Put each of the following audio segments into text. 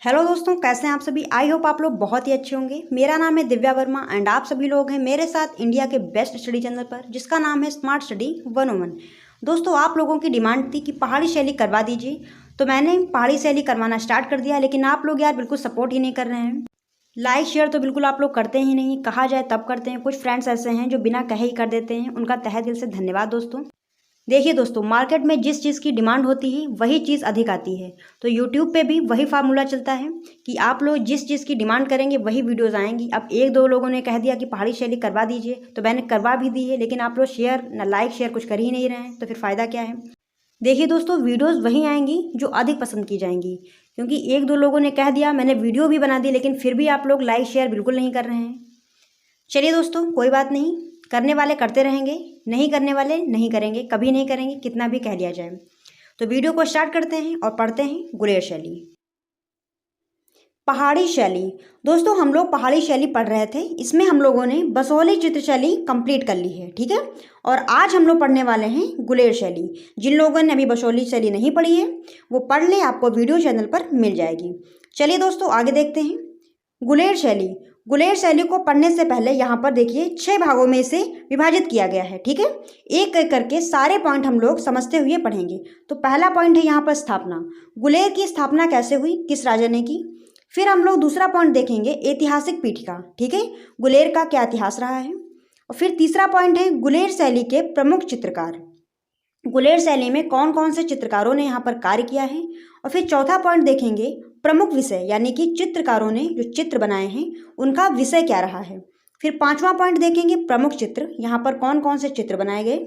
Hello दोस्तों, कैसे हैं आप सभी। आई होप आप लोग बहुत ही अच्छे होंगे। मेरा नाम है दिव्या वर्मा एंड आप सभी लोग हैं मेरे साथ इंडिया के बेस्ट स्टडी चैनल पर, जिसका नाम है स्मार्ट स्टडी 101। दोस्तों, आप लोगों की डिमांड थी कि पहाड़ी शैली करवा दीजिए, तो मैंने पहाड़ी शैली करवाना स्टार्ट कर दिया। लेकिन आप लोग यार बिल्कुल सपोर्ट ही नहीं कर रहे हैं। लाइक शेयर तो बिल्कुल आप लोग करते ही नहीं, कहा जाए तब करते हैं। कुछ फ्रेंड्स ऐसे हैं जो बिना कहे ही कर देते हैं, उनका तहे दिल से धन्यवाद दोस्तों। देखिए दोस्तों, मार्केट में जिस चीज़ की डिमांड होती है वही चीज़ अधिक आती है। तो यूट्यूब पे भी वही फार्मूला चलता है कि आप लोग जिस चीज़ की डिमांड करेंगे वही वीडियोस आएंगी। अब एक दो लोगों ने कह दिया कि पहाड़ी शैली करवा दीजिए, तो मैंने करवा भी दी है, लेकिन आप लोग शेयर ना लाइक शेयर कुछ कर ही नहीं रहे हैं, तो फिर फ़ायदा क्या है। देखिए दोस्तों, वीडियोज़ वही आएंगी जो अधिक पसंद की जाएंगी, क्योंकि एक दो लोगों ने कह दिया, मैंने वीडियो भी बना दी, लेकिन फिर भी आप लोग लाइक शेयर बिल्कुल नहीं कर रहे हैं। चलिए दोस्तों, कोई बात नहीं, करने वाले करते रहेंगे, नहीं करने वाले नहीं करेंगे, कभी नहीं करेंगे, कितना भी कह लिया जाए। तो वीडियो को स्टार्ट करते हैं और पढ़ते हैं गुलेर शैली। पहाड़ी शैली। दोस्तों, हम लोग पहाड़ी शैली पढ़ रहे थे, इसमें हम लोगों ने बसोहली चित्र शैली कंप्लीट कर ली है, ठीक है। और आज हम लोग पढ़ने वाले हैं गुलेर शैली। जिन लोगों ने अभी बसोहली शैली नहीं पढ़ी है वो पढ़ ले, आपको वीडियो चैनल पर मिल जाएगी। चलिए दोस्तों, आगे देखते हैं। गुलेर शैली। गुलेर शैली को पढ़ने से पहले यहाँ पर देखिए 6 भागों में इसे विभाजित किया गया है, ठीक है। एक एक करके सारे पॉइंट हम लोग समझते हुए पढ़ेंगे। तो पहला पॉइंट है यहाँ पर स्थापना। गुलेर की स्थापना कैसे हुई, किस राजा ने की। फिर हम लोग दूसरा पॉइंट देखेंगे ऐतिहासिक पीठिका, ठीक है, गुलेर का क्या इतिहास रहा है। और फिर तीसरा पॉइंट है गुलेर शैली के प्रमुख चित्रकार। गुलेर शैली में कौन कौन से चित्रकारों ने यहाँ पर कार्य किया है। और फिर चौथा पॉइंट देखेंगे प्रमुख विषय, यानी कि चित्रकारों ने जो चित्र बनाए हैं उनका विषय क्या रहा है। फिर पांचवा पॉइंट देखेंगे प्रमुख चित्र, यहाँ पर कौन कौन से चित्र बनाए गए।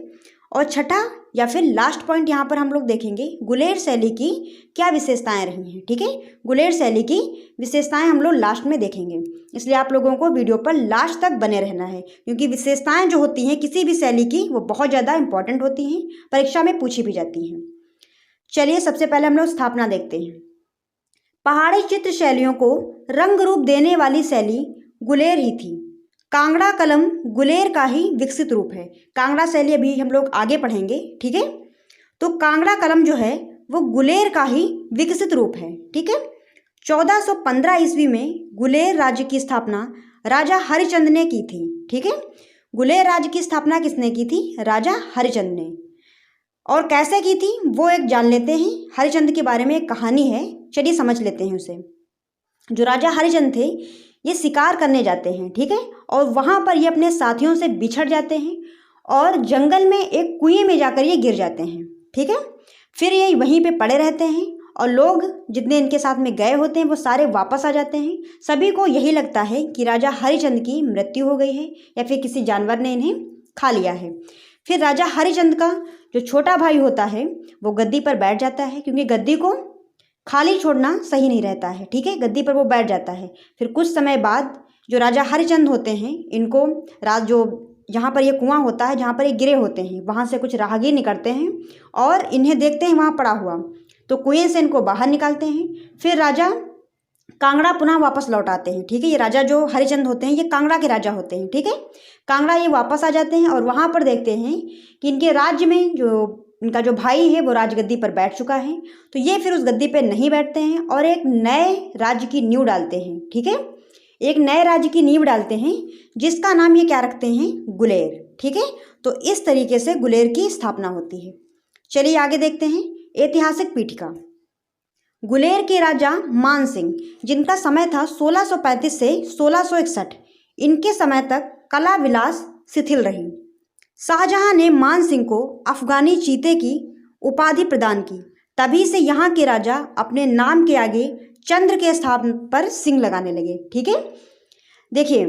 और छठा या फिर लास्ट पॉइंट यहाँ पर हम लोग देखेंगे गुलेर शैली की क्या विशेषताएं रही हैं, ठीक है। गुलेर शैली की विशेषताएं हम लोग लास्ट में देखेंगे, इसलिए आप लोगों को वीडियो पर लास्ट तक बने रहना है, क्योंकि विशेषताएं जो होती हैं किसी भी शैली की वो बहुत ज़्यादा इंपॉर्टेंट होती हैं, परीक्षा में पूछी भी जाती हैं। चलिए सबसे पहले हम लोग स्थापना देखते हैं। पहाड़ी चित्र शैलियों को रंग रूप देने वाली शैली गुलेर ही थी। कांगड़ा कलम गुलेर का ही विकसित रूप है। कांगड़ा शैली अभी हम लोग आगे पढ़ेंगे, ठीक है। तो कांगड़ा कलम जो है वो गुलेर का ही विकसित रूप है, ठीक है। 1415 ईस्वी में गुलेर राज्य की स्थापना राजा हरिचंद ने की थी, ठीक है। गुलेर राज्य की स्थापना किसने की थी, राजा हरिचंद ने। और कैसे की थी वो एक जान लेते हैं। हरिचंद के बारे में एक कहानी है, चलिए समझ लेते हैं उसे। जो राजा हरिचंद थे ये शिकार करने जाते हैं, ठीक है। और वहाँ पर ये अपने साथियों से बिछड़ जाते हैं और जंगल में एक कुएं में जाकर ये गिर जाते हैं, ठीक है। फिर ये वहीं पे पड़े रहते हैं और लोग जितने इनके साथ में गए होते हैं वो सारे वापस आ जाते हैं। सभी को यही लगता है कि राजा हरिचंद की मृत्यु हो गई है या फिर किसी जानवर ने इन्हें खा लिया है। फिर राजा हरिचंद का जो छोटा भाई होता है वो गद्दी पर बैठ जाता है, क्योंकि गद्दी को खाली छोड़ना सही नहीं रहता है, ठीक है। गद्दी पर वो बैठ जाता है। फिर कुछ समय बाद जो राजा हरिचंद होते हैं इनको रात जो जहाँ पर ये कुआं होता है जहाँ पर ये गिरे होते हैं वहाँ से कुछ राहगीर निकलते हैं और इन्हें देखते हैं वहाँ पड़ा हुआ, तो कुएं से इनको बाहर निकालते हैं। फिर राजा कांगड़ा पुनः वापस लौट आते हैं, ठीक है। ये राजा जो हरिचंद होते हैं ये कांगड़ा के राजा होते हैं, ठीक है। कांगड़ा ये वापस आ जाते हैं और वहाँ पर देखते हैं कि इनके राज्य में जो इनका जो भाई है वो राजगद्दी पर बैठ चुका है। तो ये फिर उस गद्दी पे नहीं बैठते हैं और एक नए राज्य की नींव डालते हैं, ठीक है। एक नए राज्य की नींव डालते हैं जिसका नाम ये क्या रखते हैं, गुलेर, ठीक है। तो इस तरीके से गुलेर की स्थापना होती है। चलिए आगे देखते हैं ऐतिहासिक पीठिका। गुलेर के राजा मान सिंह, जिनका समय था 1635 से 1661, इनके समय तक कला विलास शिथिल रही। शाहजहां ने मान सिंह को अफगानी चीते की उपाधि प्रदान की। तभी से यहाँ के राजा अपने नाम के आगे चंद्र के स्थान पर सिंह लगाने लगे, ठीक है। देखिए,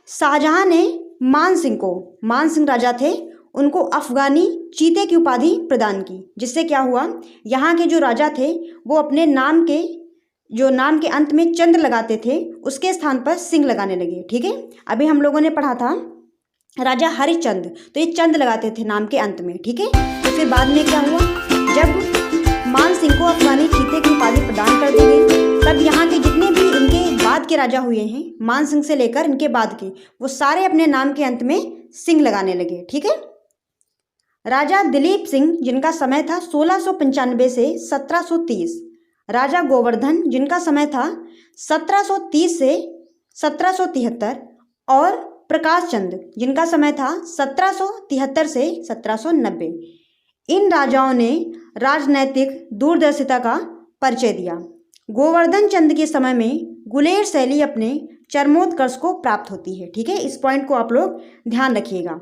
शाहजहां ने मान सिंह को, मान सिंह राजा थे, उनको अफगानी चीते की उपाधि प्रदान की, जिससे क्या हुआ, यहाँ के जो राजा थे वो अपने नाम के अंत में चंद्र लगाते थे उसके स्थान पर सिंह लगाने लगे, ठीक है। अभी हम लोगों ने पढ़ा था राजा हरिचंद, तो ये चंद लगाते थे नाम के अंत में, ठीक है। तो फिर बाद में क्या हुआ, जब मान सिंह को अफगानी चीते की उपाधि प्रदान कर दी गई, तब यहाँ के जितने भी इनके बाद के राजा हुए हैं, मान सिंह से लेकर इनके बाद के, वो सारे अपने नाम के अंत में सिंह लगाने लगे, ठीक है। राजा दिलीप सिंह, जिनका समय था 1695 से 1730, राजा गोवर्धन जिनका समय था 1730 से 1773 और प्रकाश चंद जिनका समय था 1773 से 1790। इन राजाओं ने राजनैतिक दूरदर्शिता का परिचय दिया। गोवर्धन चंद के समय में गुलेर शैली अपने चरमोत्कर्ष को प्राप्त होती है। ठीक है, इस पॉइंट को आप लोग ध्यान रखिएगा।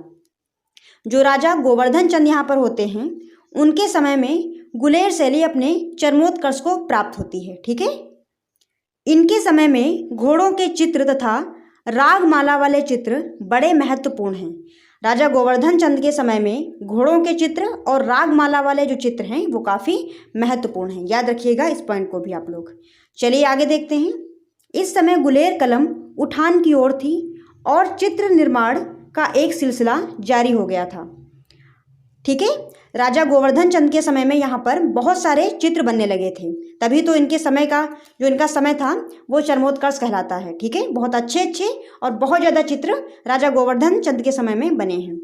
जो राजा गोवर्धन चंद यहाँ पर होते हैं उनके समय में गुलेर शैली अपने चरमोत्कर्ष को प्राप्त होती है। ठीक है, इनके समय में घोड़ों के चित्र तथा रागमाला वाले चित्र बड़े महत्वपूर्ण हैं। राजा गोवर्धन चंद के समय में घोड़ों के चित्र और रागमाला वाले जो चित्र हैं वो काफ़ी महत्वपूर्ण हैं। याद रखिएगा इस पॉइंट को भी आप लोग। चलिए आगे देखते हैं। इस समय गुलेर कलम उठान की ओर थी और चित्र निर्माण का एक सिलसिला जारी हो गया था। ठीक है, राजा गोवर्धन चंद के समय में यहाँ पर बहुत सारे चित्र बनने लगे थे, तभी तो इनके समय का जो इनका समय था वो चरमोत्कर्ष कहलाता है। ठीक है, बहुत अच्छे अच्छे और बहुत ज़्यादा चित्र राजा गोवर्धन चंद के समय में बने हैं।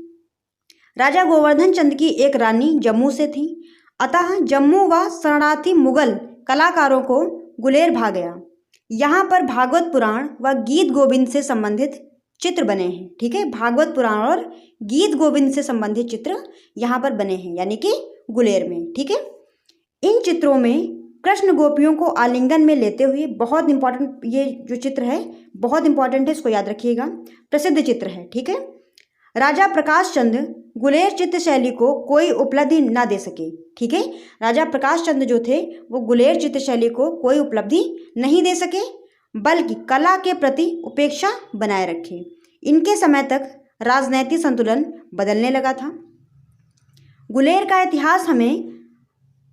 राजा गोवर्धन चंद की एक रानी जम्मू से थी, अतः जम्मू व शरणार्थी मुगल कलाकारों को गुलेर भा गया। यहाँ पर भागवत पुराण व गीत गोविंद से संबंधित चित्र बने हैं। ठीक है, भागवत पुराण और गीत गोविंद से संबंधित चित्र यहाँ पर बने हैं, यानी कि गुलेर में। ठीक है, इन चित्रों में कृष्ण गोपियों को आलिंगन में लेते हुए, बहुत इंपॉर्टेंट ये जो चित्र है बहुत इंपॉर्टेंट है, इसको याद रखिएगा, प्रसिद्ध चित्र है। ठीक है, राजा प्रकाश चंद गुलेर चित्र शैली को कोई उपलब्धि ना दे सके। ठीक है, राजा प्रकाश चंद जो थे वो गुलेर चित्र शैली को कोई उपलब्धि नहीं दे सके, बल्कि कला के प्रति उपेक्षा बनाए रखे। इनके समय तक राजनैतिक संतुलन बदलने लगा था। गुलेर का इतिहास हमें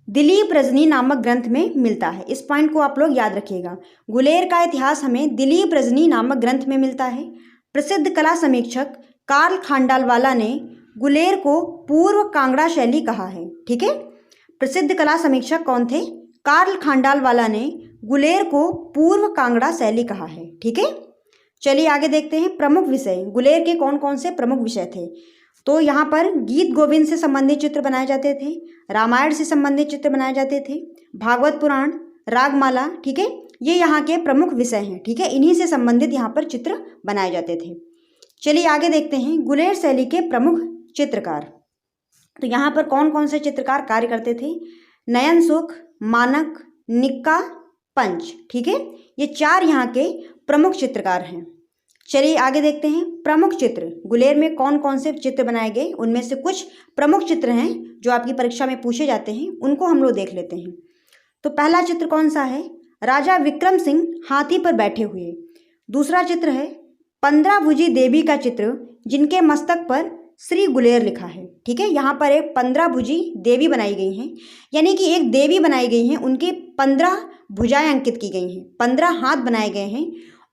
दिलीप रजनी नामक ग्रंथ में मिलता है। इस पॉइंट को आप लोग याद रखिएगा। गुलेर का इतिहास हमें दिलीप रजनी नामक ग्रंथ में मिलता है। प्रसिद्ध कला समीक्षक कार्ल खांडालवाला ने गुलेर को पूर्व कांगड़ा शैली कहा है। ठीक है, प्रसिद्ध कला समीक्षक कौन थे? कार्ल खांडालवाला ने गुलेर को पूर्व कांगड़ा शैली कहा है। ठीक है, चलिए आगे देखते हैं। प्रमुख विषय गुलेर के कौन कौन से प्रमुख विषय थे? तो यहाँ पर गीत गोविंद से संबंधित चित्र बनाए जाते थे, रामायण से संबंधित चित्र बनाए जाते थे, भागवत पुराण, रागमाला। ठीक है, ये यहाँ के प्रमुख विषय हैं। ठीक है, इन्हीं से संबंधित यहाँ पर चित्र बनाए जाते थे। चलिए आगे देखते हैं गुलेर शैली के प्रमुख चित्रकार। तो यहाँ पर कौन कौन से चित्रकार कार्य करते थे? नयन सुख, मानक, निक्का, पंच। ठीक है, ये चार यहाँ के प्रमुख चित्रकार हैं। चलिए आगे देखते हैं प्रमुख चित्र। गुलेर में कौन कौन से चित्र बनाए गए, उनमें से कुछ प्रमुख चित्र हैं जो आपकी परीक्षा में पूछे जाते हैं, उनको हम लोग देख लेते हैं। तो पहला चित्र कौन सा है? राजा विक्रम सिंह हाथी पर बैठे हुए। दूसरा चित्र है 15 भुजी देवी का चित्र, जिनके मस्तक पर श्री गुलेर लिखा है। ठीक है, यहाँ पर एक 15 भुजी देवी बनाई गई हैं, यानी कि एक देवी बनाई गई हैं, उनके 15 भुजाएं अंकित की गई हैं, 15 हाथ बनाए गए हैं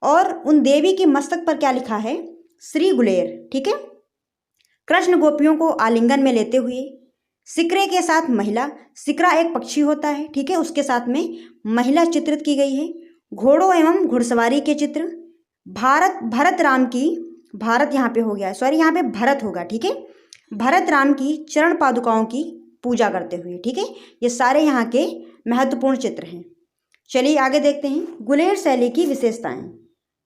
और उन देवी के मस्तक पर क्या लिखा है? श्री गुलेर। ठीक है, कृष्ण गोपियों को आलिंगन में लेते हुए, सिकरे के साथ महिला, सिकरा एक पक्षी होता है। ठीक है, उसके साथ में महिला चित्रित की गई है। घोड़ों एवं घुड़सवारी के चित्र, भरत राम की, भारत यहाँ पे हो गया, सॉरी यहाँ पे भरत होगा। ठीक है, भरत राम की चरण पादुकाओं की पूजा करते हुए। ठीक है, ये सारे यहाँ के महत्वपूर्ण चित्र हैं। चलिए आगे देखते हैं गुलेर शैली की विशेषताएं।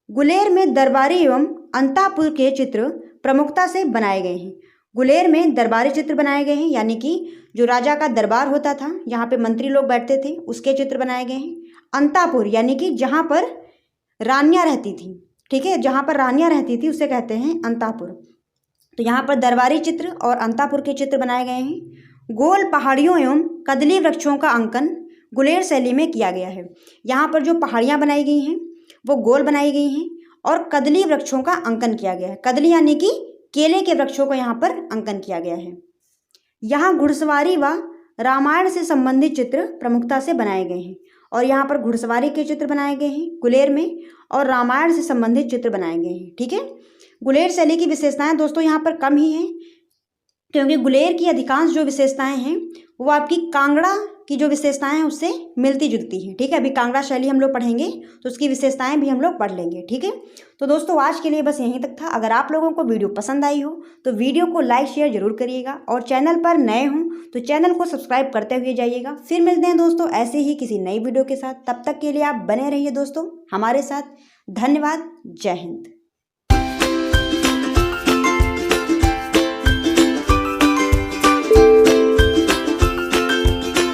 गुलेर में दरबारी एवं अंतापुर के चित्र प्रमुखता से बनाए गए हैं। गुलेर में दरबारी चित्र बनाए गए हैं, यानी कि जो राजा का दरबार होता था, यहाँ पे मंत्री लोग बैठते थे, उसके चित्र बनाए गए हैं। अंतापुर यानी कि जहाँ पर रानियाँ रहती थी। ठीक है, जहाँ पर रानियाँ रहती थी उसे कहते हैं अंतापुर। तो यहाँ पर दरबारी चित्र और अंतापुर के चित्र बनाए गए हैं। गोल पहाड़ियों एवं कदली वृक्षों का अंकन गुलेर शैली में किया गया है। यहाँ पर जो पहाड़ियाँ बनाई गई हैं वो गोल बनाई गई हैं और कदली वृक्षों का अंकन किया गया है। कदली यानी कि केले के वृक्षों को यहाँ पर अंकन किया गया है। यहाँ घुड़सवारी व रामायण से संबंधित चित्र प्रमुखता से बनाए गए हैं और यहाँ पर घुड़सवारी के चित्र बनाए गए हैं गुलेर में और रामायण से संबंधित चित्र बनाए गए हैं। ठीक है, गुलेर शैली की विशेषताएं दोस्तों यहाँ पर कम ही हैं, क्योंकि गुलेर की अधिकांश जो विशेषताएं हैं वो आपकी कांगड़ा की जो विशेषताएं हैं उससे मिलती जुलती हैं। ठीक है, अभी कांगड़ा शैली हम लोग पढ़ेंगे तो उसकी विशेषताएं भी हम लोग पढ़ लेंगे। ठीक है, तो दोस्तों आज के लिए बस यहीं तक था। अगर आप लोगों को वीडियो पसंद आई हो तो वीडियो को लाइक शेयर जरूर करिएगा, और चैनल पर नए हों तो चैनल को सब्सक्राइब करते हुए जाइएगा। फिर मिलते हैं दोस्तों ऐसे ही किसी नई वीडियो के साथ। तब तक के लिए आप बने रहिए दोस्तों हमारे साथ। धन्यवाद। जय हिंद।